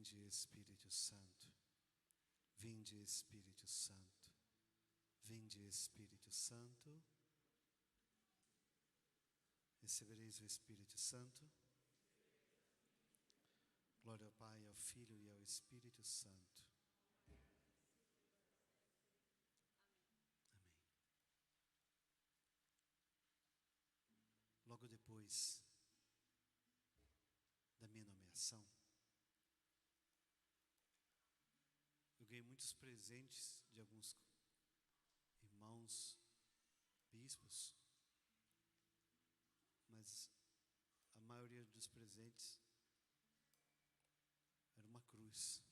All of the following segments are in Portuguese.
Vinde, Espírito Santo. Vinde, Espírito Santo. Vinde, Espírito Santo. Recebereis o Espírito Santo. Glória ao Pai, ao Filho e ao Espírito Santo. Amém. Logo depois da minha nomeação, eu ganhei muitos presentes de alguns irmãos bispos, mas a maioria dos presentes era uma cruz.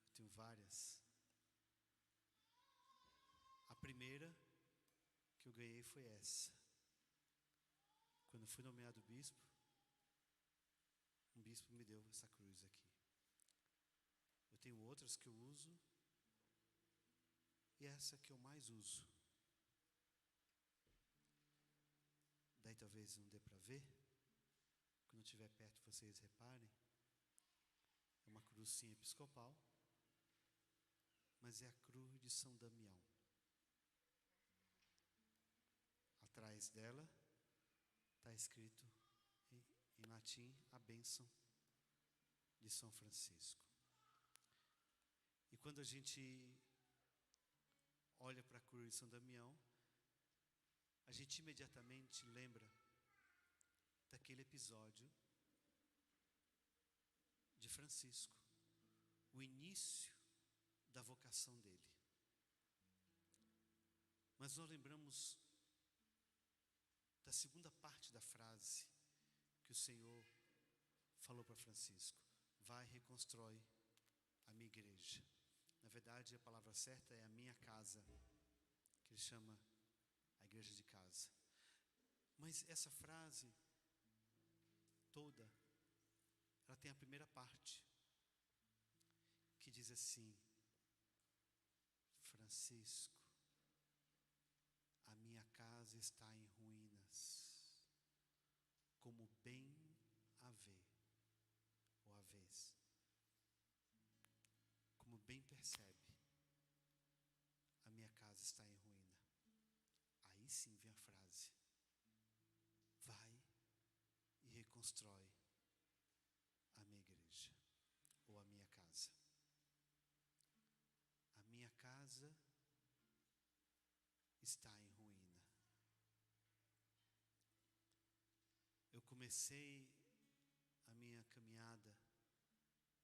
Eu tenho várias. A primeira que eu ganhei foi essa. Quando eu fui nomeado bispo, um bispo me deu essa cruz aqui. Eu tenho outras que eu uso, e essa que eu mais uso. Daí talvez não dê para ver. Quando eu estiver perto, vocês reparem. É uma cruz sim episcopal, mas é a cruz de São Damião. Atrás dela está escrito em latim a bênção de São Francisco. E quando a gente olha para a cruz de São Damião, a gente imediatamente lembra daquele episódio de Francisco, o início da vocação dele. Mas nós lembramos da segunda parte da frase que o Senhor falou para Francisco: vai e reconstrói a minha igreja. Na verdade, a palavra certa é a minha casa, que ele chama a igreja de casa. Mas essa frase toda, ela tem a primeira parte, que diz assim: Francisco, a minha casa está em ruínas, como bem a ver, ou a vez. Como bem percebe, a minha casa está em ruína. Aí sim vem a frase: vai e reconstrói a minha igreja, ou a minha casa. A minha casa está em ruína. Eu comecei a minha caminhada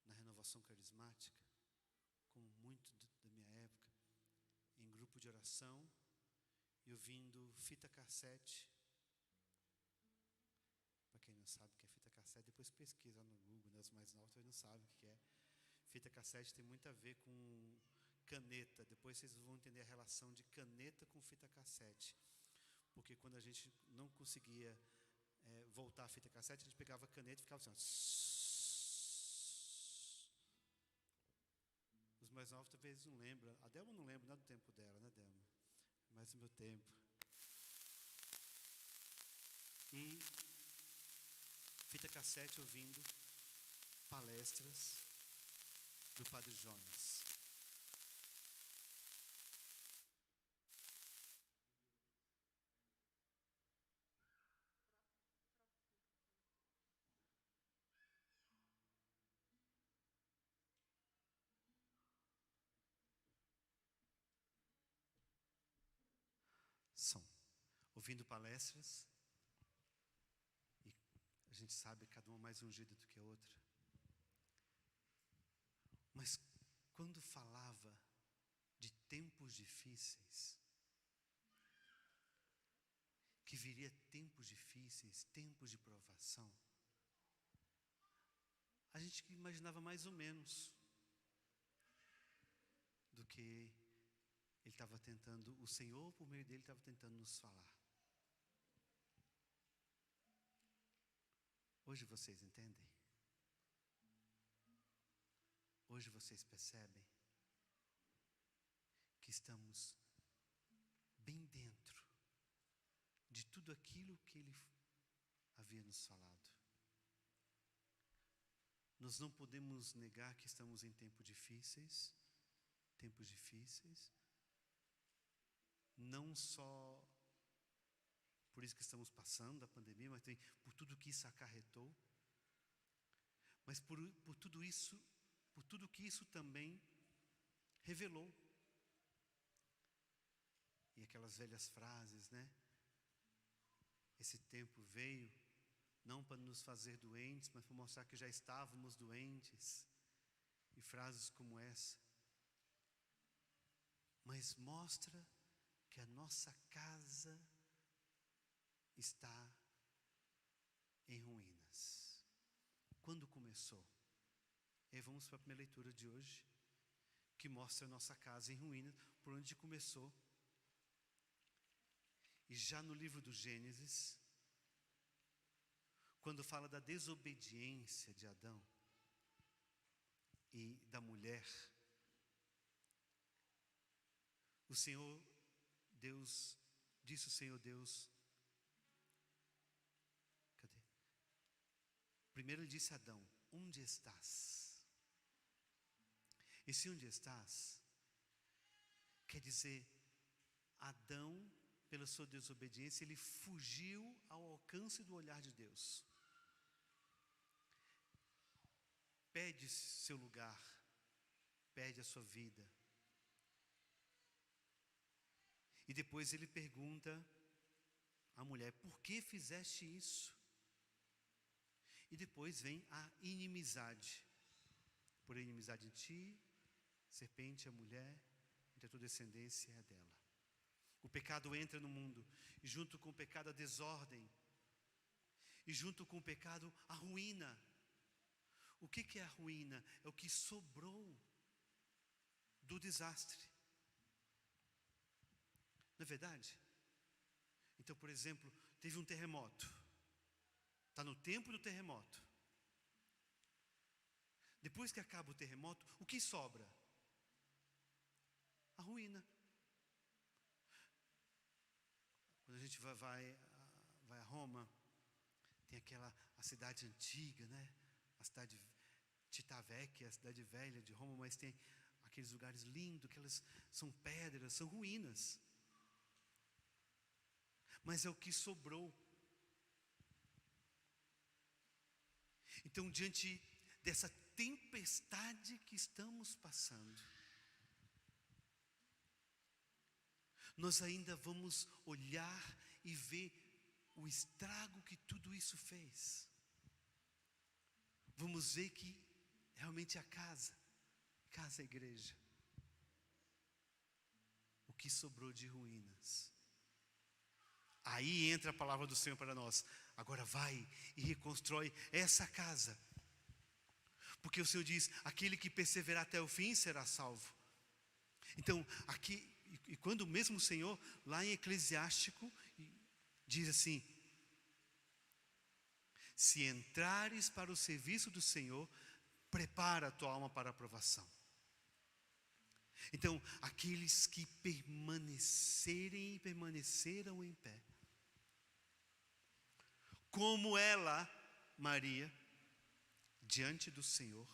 na renovação carismática, como muito da minha época, em grupo de oração, e ouvindo fita cassete. Para quem não sabe o que é fita cassete, depois pesquisa no Google, né? Os mais novos talvez não sabem o que é. Fita cassete tem muito a ver com caneta. Depois vocês vão entender a relação de caneta com fita cassete. Porque quando a gente não conseguia voltar a fita cassete, a gente pegava a caneta e ficava assim, ó. Os mais novos talvez não lembram. A Delma não lembra, não é do tempo dela, né, Delma? Mas do meu tempo. E fita cassete ouvindo palestras do Padre Jonas. Ouvindo palestras, e a gente sabe cada uma mais ungida do que a outra. Mas quando falava de tempos difíceis, que viria tempos difíceis, tempos de provação, a gente imaginava mais ou menos do que ele estava tentando, o Senhor por meio dele estava tentando nos falar. Hoje vocês entendem? Hoje vocês percebem que estamos bem dentro de tudo aquilo que ele havia nos falado. nós não podemos negar que estamos em tempos difíceis, não só por isso que estamos passando, a pandemia, mas também por tudo que isso acarretou, mas por tudo isso, por tudo que isso também revelou. E aquelas velhas frases, né? Esse tempo veio não para nos fazer doentes, mas para mostrar que já estávamos doentes. E frases como essa. Mas mostra que a nossa casa está em ruínas. Quando começou? E aí vamos para a primeira leitura de hoje, que mostra a nossa casa em ruínas, por onde começou. E já no livro do Gênesis, quando fala da desobediência de Adão e da mulher, o Senhor Deus, disse o Senhor Deus, cadê? Primeiro ele disse a Adão, onde estás? Esse onde estás, quer dizer, Adão, pela sua desobediência, ele fugiu ao alcance do olhar de Deus. Perde seu lugar, perde a sua vida. E depois ele pergunta à mulher, por que fizeste isso? E depois vem a inimizade. Por inimizade em ti, serpente, a mulher, entre a tua descendência e a dela. O pecado entra no mundo, e junto com o pecado a desordem, e junto com o pecado a ruína. O que é a ruína? É o que sobrou do desastre. Não é verdade? Então, por exemplo, teve um terremoto. Está no tempo do terremoto. Depois que acaba o terremoto, o que sobra? A ruína. Quando a gente vai a Roma, tem a cidade antiga, né? A cidade Città Vecchia, a cidade velha de Roma, mas tem aqueles lugares lindos, aquelas são pedras, são ruínas. Mas é o que sobrou. Então, diante dessa tempestade que estamos passando, nós ainda vamos olhar e ver o estrago que tudo isso fez. Vamos ver que realmente a casa a igreja, o que sobrou de ruínas. Aí entra a palavra do Senhor para nós. Agora vai e reconstrói essa casa. Porque o Senhor diz, aquele que perseverar até o fim será salvo. Então, aqui, e quando mesmo o Senhor, lá em Eclesiástico, diz assim, se entrares para o serviço do Senhor, prepara a tua alma para a aprovação. Então, aqueles que permanecerem e permaneceram em pé, como ela, Maria, diante do Senhor,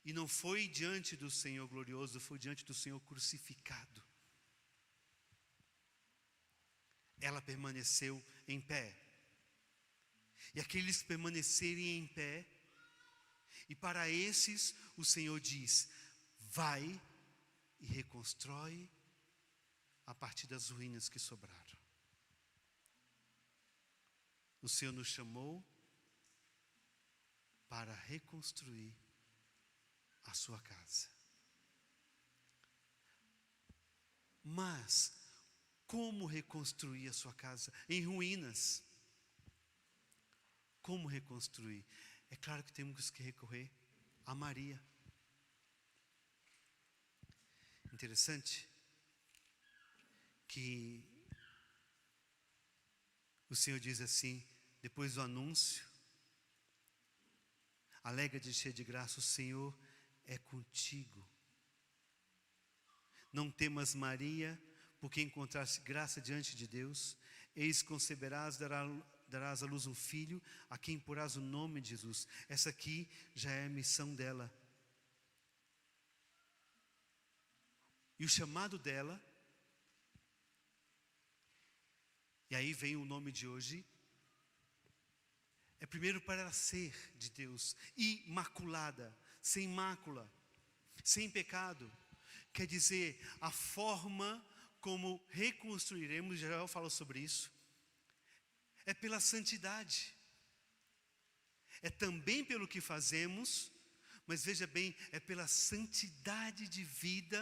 e não foi diante do Senhor glorioso, foi diante do Senhor crucificado. Ela permaneceu em pé. E aqueles que permanecerem em pé, e para esses o Senhor diz, vai e reconstrói a partir das ruínas que sobraram. O Senhor nos chamou para reconstruir a sua casa. Mas, como reconstruir a sua casa em ruínas? Como reconstruir? É claro que temos que recorrer a Maria. Interessante que o Senhor diz assim, depois do anúncio, alegra-te cheia de graça, o Senhor é contigo. Não temas, Maria, porque encontraste graça diante de Deus, eis conceberás, darás à luz um filho, a quem porás o nome de Jesus. Essa aqui já é a missão dela. E o chamado dela, e aí vem o nome de hoje, é primeiro para ela ser de Deus, imaculada, sem mácula, sem pecado. Quer dizer, a forma como reconstruiremos, já eu falo sobre isso, é pela santidade. É também pelo que fazemos, mas veja bem, é pela santidade de vida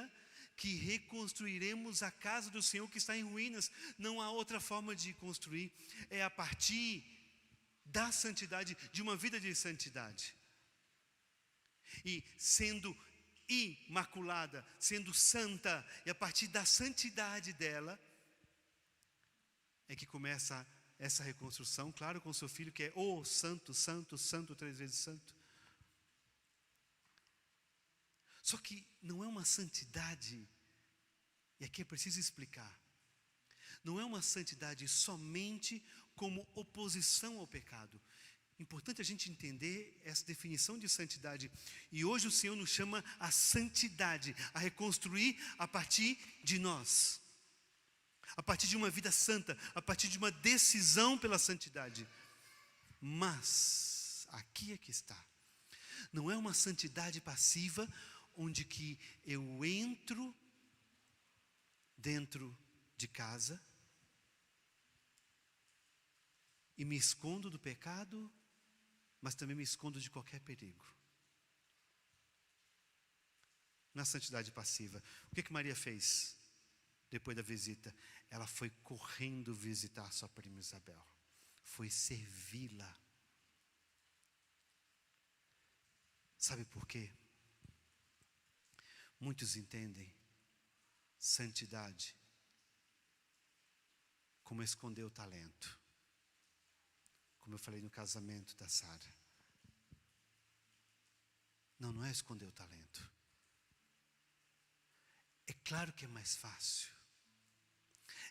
que reconstruiremos a casa do Senhor que está em ruínas. Não há outra forma de construir, é a partir da santidade, de uma vida de santidade. E sendo imaculada, sendo santa, e a partir da santidade dela, é que começa essa reconstrução, claro, com seu filho que é o santo, santo, santo, 3 vezes santo. Só que não é uma santidade, e aqui é preciso explicar, não é uma santidade somente como oposição ao pecado. Importante a gente entender essa definição de santidade. E hoje o Senhor nos chama a santidade, a reconstruir a partir de nós, a partir de uma vida santa, a partir de uma decisão pela santidade. Mas, aqui é que está, não é uma santidade passiva, onde que eu entro dentro de casa e me escondo do pecado, mas também me escondo de qualquer perigo. Na santidade passiva, o que Maria fez depois da visita? Ela foi correndo visitar sua prima Isabel, foi servi-la. Sabe por quê? Muitos entendem santidade como esconder o talento, como eu falei no casamento da Sara. Não, não é esconder o talento. É claro que é mais fácil.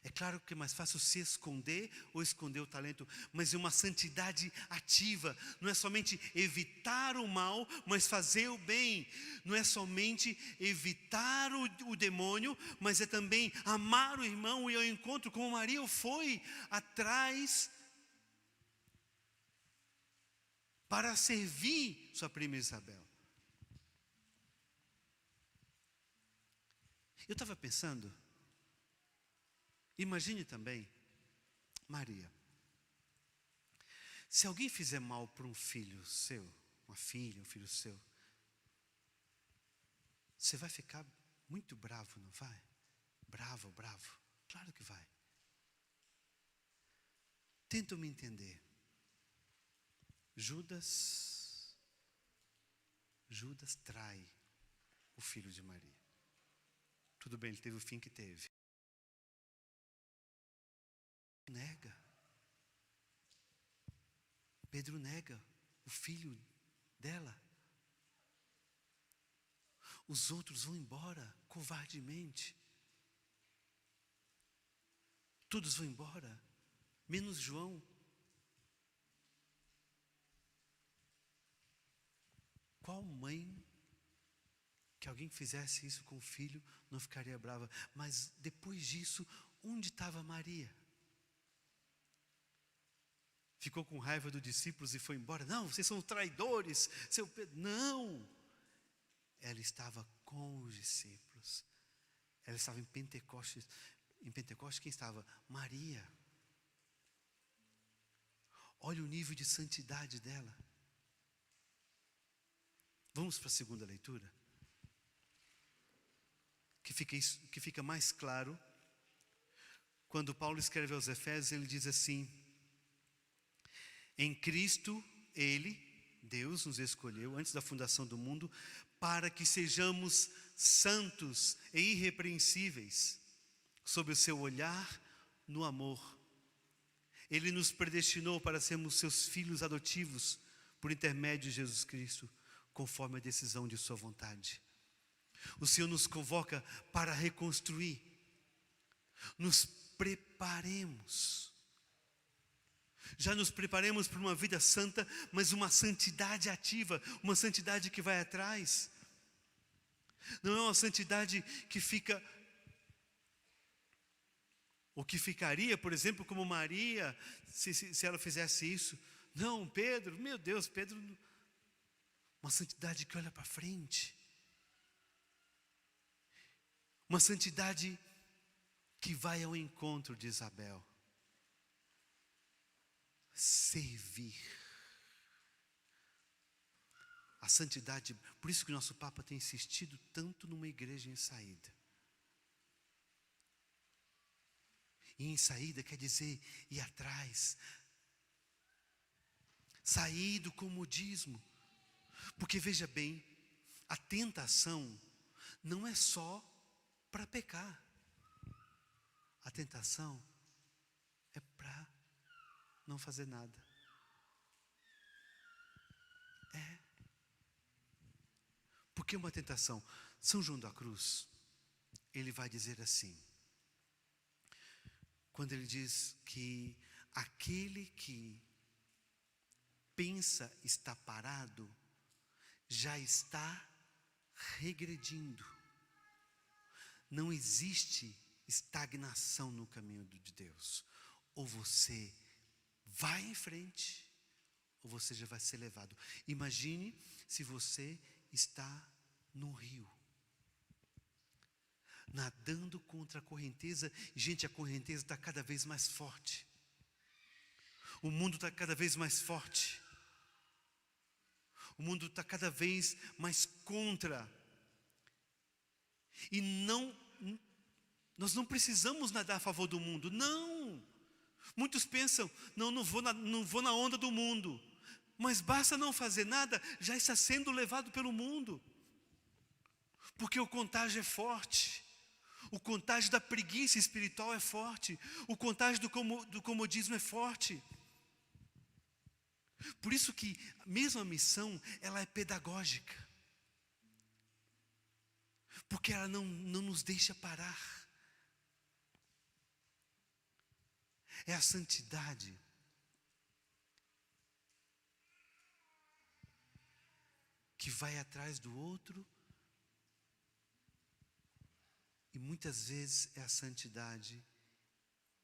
É claro que é mais fácil se esconder ou esconder o talento, mas é uma santidade ativa. Não é somente evitar o mal, mas fazer o bem. Não é somente evitar o demônio, mas é também amar o irmão e ao encontro, como Maria foi atrás para servir sua prima Isabel. Eu estava pensando, imagine também, Maria, se alguém fizer mal para um filho seu, uma filha, um filho seu, você vai ficar muito bravo, não vai? Bravo, claro que vai. Tenta me entender. Judas trai o filho de Maria. Tudo bem, ele teve o fim que teve. Pedro nega o filho dela. Os outros vão embora covardemente. Todos vão embora, menos João. Qual mãe que alguém fizesse isso com o filho não ficaria brava? Mas depois disso, onde estava Maria? Ficou com raiva dos discípulos e foi embora? Não, vocês são traidores, seu Pedro. Não! Ela estava com os discípulos. Ela estava em Pentecostes. Em Pentecostes quem estava? Maria. Olha o nível de santidade dela. Vamos para a segunda leitura? Que fica mais claro. Quando Paulo escreve aos Efésios, ele diz assim: em Cristo, Ele, Deus, nos escolheu antes da fundação do mundo, para que sejamos santos e irrepreensíveis, sob o seu olhar no amor. Ele nos predestinou para sermos seus filhos adotivos, por intermédio de Jesus Cristo, conforme a decisão de sua vontade. O Senhor nos convoca para reconstruir. Nos preparemos. Já nos preparemos para uma vida santa, mas uma santidade ativa, uma santidade que vai atrás. Não é uma santidade que fica, ou que ficaria, por exemplo, como Maria, se ela fizesse isso. Não, Pedro, meu Deus, Pedro, uma santidade que olha para frente. Uma santidade que vai ao encontro de Isabel. Servir. A santidade, por isso que o nosso Papa tem insistido tanto numa igreja em saída. E em saída quer dizer ir atrás. Sair do comodismo. Porque veja bem, a tentação não é só para pecar. A tentação é para não fazer nada. Por que uma tentação? São João da Cruz, ele vai dizer assim, quando ele diz que aquele que pensa estar parado, já está regredindo. Não existe estagnação no caminho de Deus. Ou você vai em frente, ou você já vai ser levado. Imagine se você está no rio, nadando contra a correnteza. Gente, a correnteza está cada vez mais forte. O mundo está cada vez mais forte. O mundo está cada vez mais contra. E nós não precisamos nadar a favor do mundo. Não. Muitos pensam, não vou na onda do mundo. Mas basta não fazer nada, já está sendo levado pelo mundo. Porque o contágio é forte. O contágio da preguiça espiritual é forte. O contágio do comodismo é forte. Por isso que mesmo a missão, ela é pedagógica. Porque ela não nos deixa parar. É a santidade que vai atrás do outro. E muitas vezes é a santidade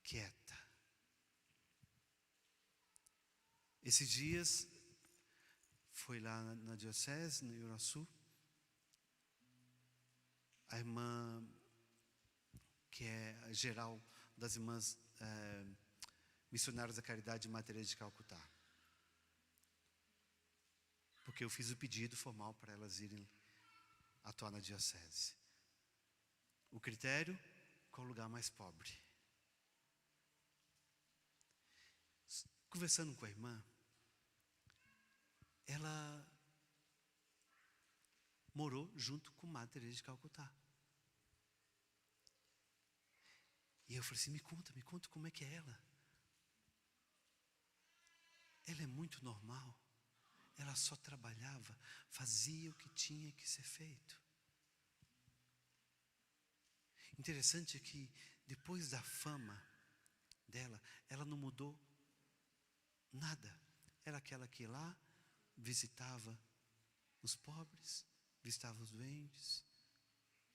quieta. Esses dias, foi lá na diocese, no Iuraçu, a irmã, que é a geral das irmãs missionárias da Caridade de Mater Teresa de Calcutá. Porque eu fiz o pedido formal para elas irem atuar na diocese. O critério, qual o lugar mais pobre? Conversando com a irmã, ela morou junto com Mater Teresa de Calcutá. E eu falei assim, me conta como é que é ela. Ela é muito normal. Ela só trabalhava, fazia o que tinha que ser feito. Interessante é que depois da fama dela, ela não mudou nada. Era aquela que ia lá, visitava os pobres, visitava os doentes,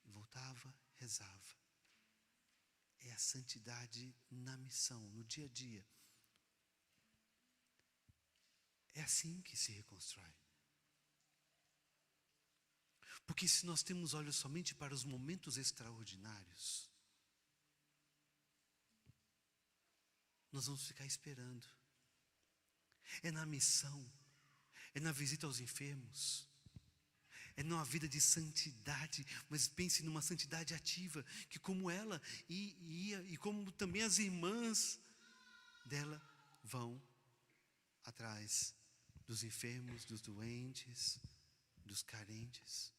voltava, rezava. É a santidade na missão, no dia a dia. É assim que se reconstrói. Porque se nós temos olhos somente para os momentos extraordinários, nós vamos ficar esperando. É na missão, é na visita aos enfermos, é numa vida de santidade, mas pense numa santidade ativa, que como ela ia, e como também as irmãs dela vão atrás dos enfermos, dos doentes, dos carentes.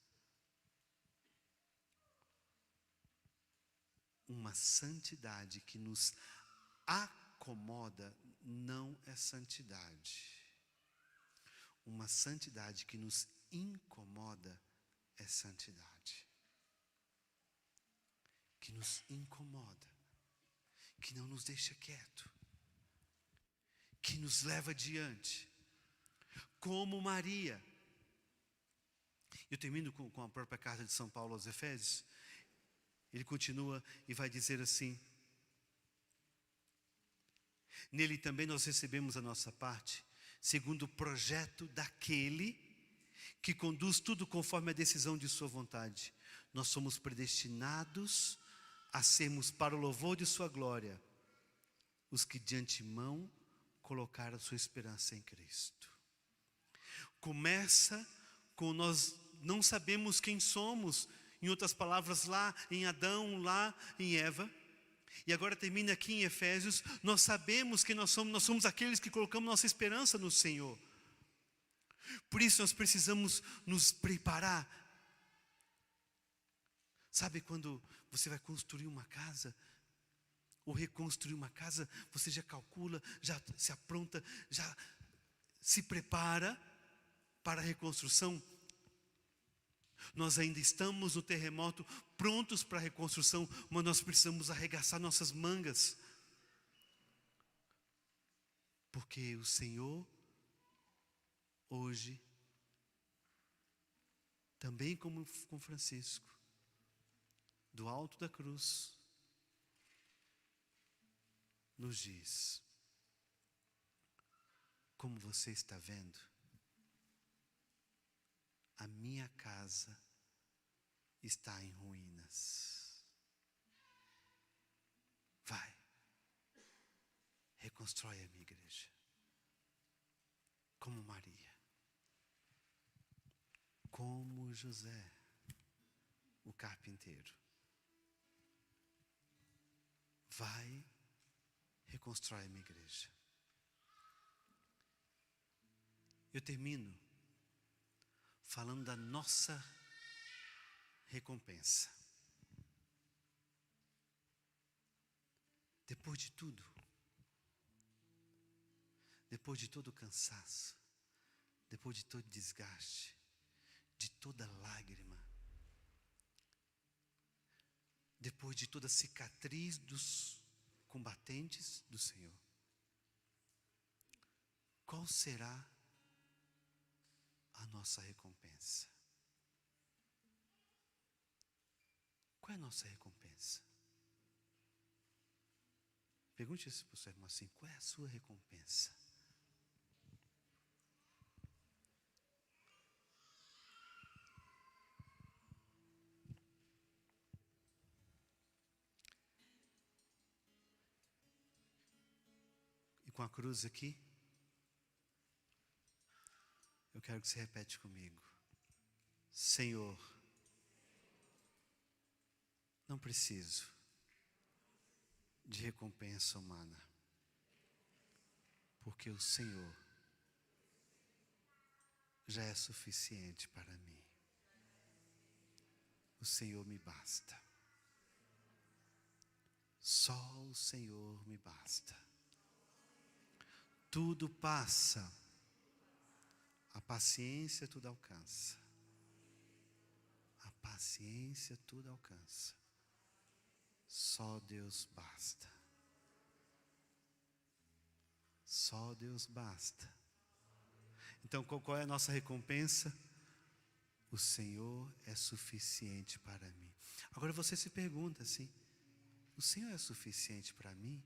Uma santidade que nos acomoda não é santidade. Uma santidade que nos incomoda é santidade. Que nos incomoda, que não nos deixa quieto, que nos leva adiante. Como Maria. Eu termino com a própria carta de São Paulo aos Efésios. Ele continua e vai dizer assim: nele também nós recebemos a nossa parte, segundo o projeto daquele que conduz tudo conforme a decisão de sua vontade. Nós somos predestinados a sermos para o louvor de sua glória, os que de antemão colocaram sua esperança em Cristo. Começa com nós não sabemos quem somos, em outras palavras, lá em Adão, lá em Eva. E agora termina aqui em Efésios, nós sabemos que nós somos aqueles que colocamos nossa esperança no Senhor. Por isso nós precisamos nos preparar. Sabe quando você vai construir uma casa, ou reconstruir uma casa, você já calcula, já se apronta, já se prepara para a reconstrução? Nós ainda estamos no terremoto, prontos para a reconstrução, mas nós precisamos arregaçar nossas mangas. Porque o Senhor, hoje, também como com Francisco, do alto da cruz, nos diz: como você está vendo, a minha casa está em ruínas. Vai, reconstrói a minha igreja, como Maria, como José, o carpinteiro. Vai, reconstrói a minha igreja. Eu termino falando da nossa recompensa. Depois de tudo, depois de todo o cansaço, depois de todo desgaste, de toda lágrima, depois de toda cicatriz dos combatentes do Senhor, qual será a nossa recompensa? Qual é a nossa recompensa? Pergunte isso para o seu irmão assim: qual é a sua recompensa? E com a cruz aqui, eu quero que você repete comigo: Senhor, não preciso de recompensa humana, porque o Senhor já é suficiente para mim. O Senhor me basta. Só o Senhor me basta. Tudo passa, a paciência tudo alcança. A paciência tudo alcança. Só Deus basta. Só Deus basta. Então, qual é a nossa recompensa? O Senhor é suficiente para mim. Agora você se pergunta assim: o Senhor é suficiente para mim?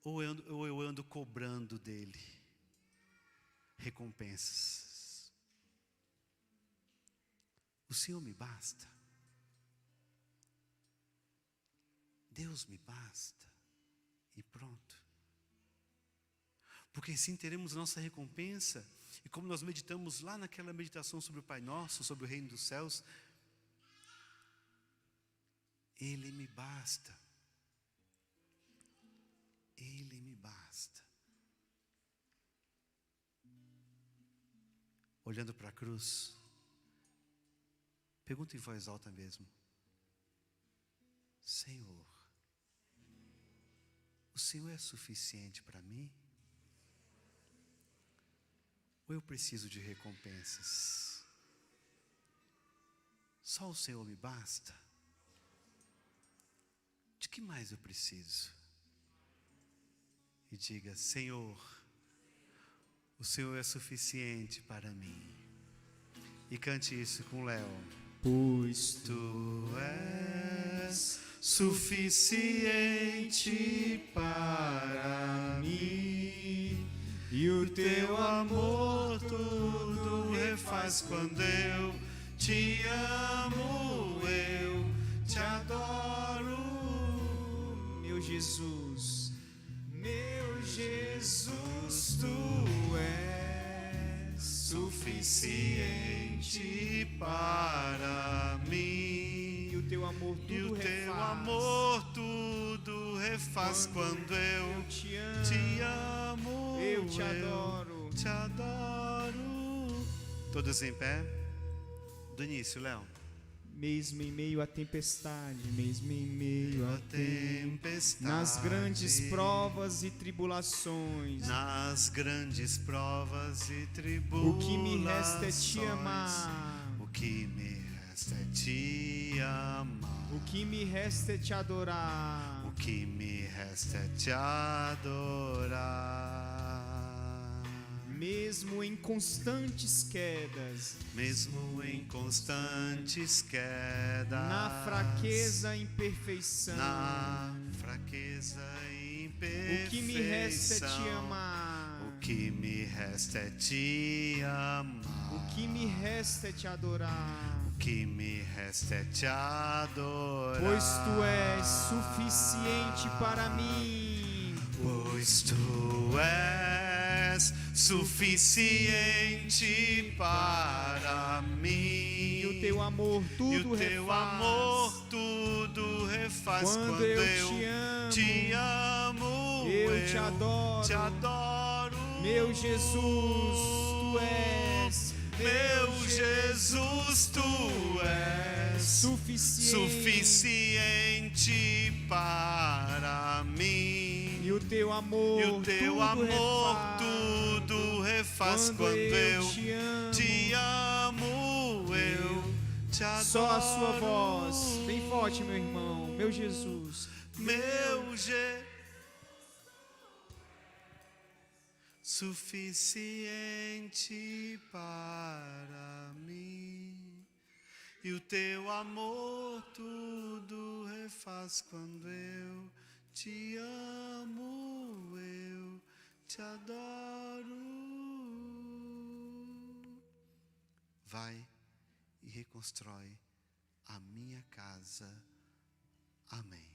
Ou eu ando cobrando dele recompensas? O Senhor me basta. Deus me basta. E pronto. Porque assim teremos a nossa recompensa. E como nós meditamos lá naquela meditação sobre o Pai Nosso, sobre o reino dos céus, Ele me basta. Ele me basta. Olhando para a cruz, pergunta em voz alta mesmo: Senhor, o Senhor é suficiente para mim? Ou eu preciso de recompensas? Só o Senhor me basta? De que mais eu preciso? e diga: Senhor, o Senhor é suficiente para mim. E cante isso com o Léo. Pois Tu és suficiente para mim, e o teu amor tudo refaz. Quando eu te amo, eu te adoro. meu Jesus, tu és Suficiente para mim, e o teu amor tudo e o refaz. teu amor tudo refaz. Quando eu te amo, eu te adoro. te adoro. Todos em pé? Do início, Léo. Mesmo em meio à tempestade, mesmo em meio à tempestade, nas grandes provas e tribulações, nas grandes provas e tribulações, o que me resta é te amar. O que me resta é te amar. O que me resta é te adorar. O que me resta é te adorar. Mesmo em constantes quedas, mesmo em constantes quedas, na fraqueza e imperfeição, na fraqueza e imperfeição, o que me resta é te amar. O que me resta é te amar. O que me resta é te adorar. O que me resta é te adorar. Pois tu és suficiente para mim. Pois tu és suficiente para mim, E o teu amor tudo refaz. Quando eu te amo, eu te adoro. Meu Jesus, tu és. Meu Jesus, tu és suficiente para mim. E o teu amor tudo refaz. Quando eu te amo, eu te adoro. Só a sua voz, bem forte, meu irmão. Meu Jesus, meu Jesus, suficiente para mim. E o teu amor tudo refaz. Quando eu te amo, eu te adoro. Vai e reconstrói a minha casa. Amém.